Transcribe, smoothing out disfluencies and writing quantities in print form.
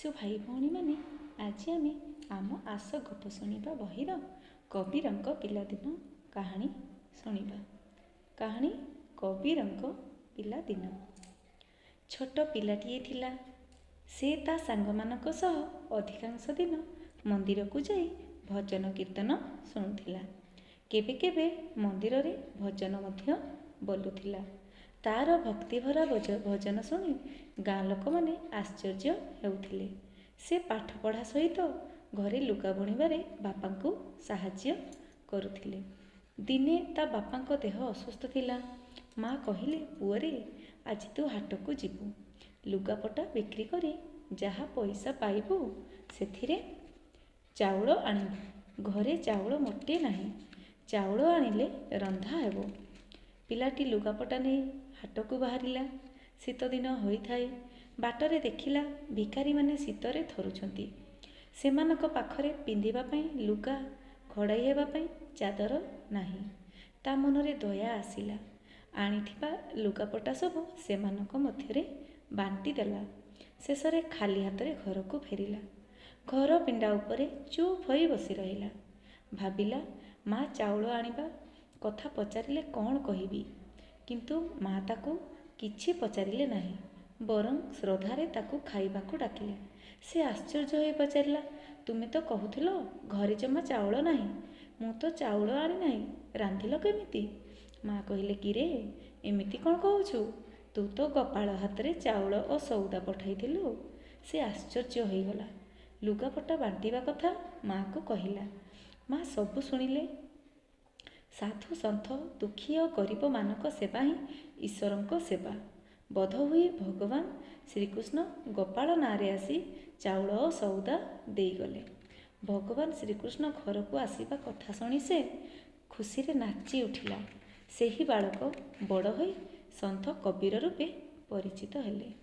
सो भाई भौणी माने आज आम आम आस गप शुणा बहिर कबीरंक पिलादिन कहानी शुणा। कहानी कबीरंक पिलादिन। छोट पिलाटिए थिला। से ता सांगमानक सह अधिकांश दिन मंदिर को जाई भजन कीर्तन शुणुथिला। केबे केबे मंदिर रे भजन मध्य बोलुथिला। तार भक्तिभरा भजन शुणी गाँ लोक माने आश्चर्य हेउथिले। से पाठ पढ़ा सहित घरे लुगा बुणिबारे बापांकु साहाय्य करुथिले। दिने ता बापांक देह असुस्थ थिला। माँ कहिले, पुअरे आज तू हाट को जीवु, लुगापटा बिक्री करी जहा पैसा पाइबु सेथिरे चाउल आनिबु। घरे चाउल मोटे नाही, चाउल आनिले रंधा हेबो। पिलाटी लुगापटा नहीं हाट को बाहरिला। शीत दिन होइथाए। बाटरे देखिला भिखारी माने शीतरे थरुछंती। सेमानक पाखरे पिंधिबा पई लुगा, घोड़ाई हेबा पई चादर नाही। ता मनरे दया आसिला। आनिथिबा लुगापटा सब सेमानक मध्यरे बांटी देला। शेषरे खाली हातरे घर को फेरिला। घर पिंडा उपरे चुप होई बसी रहिला। भाबिला, माँ चाउल आनिबा कथा पचारिले कौन कहिबी, किंतु माँ ताकू किछि पचारिले नाही, बरं श्रद्धारे ताकू खाइबाकू डाकिले। से आश्चर्य होई पचारिला, तुमे तो कहुथिलो घरे जमा चाउल नाही, मु तो चाउल आनि नाही, रांधिल केमिति? माँ कहिले, किरे एमिति कौन कहूछु, तू तो गोपाल हातरे चाउल ओ सौदा पठाइथिलु। से आश्चर्य होईगला। लुगापटा बांटिबा कथा माँ को कहिला। माँ सबु शुणिले। साधु सन्थ दुखी और गरीब मानक सेवा ही ईश्वरंक सेवा। बोध हुए भगवान श्रीकृष्ण गोपाल नारे आसी चाउल और सौदा देईगले। भगवान श्रीकृष्ण घर को आसीबा कथा शुणी से खुशी रे नाची उठिला। सेही बालक बड़ होई सन्थ कबीर रूपे परिचित हेले।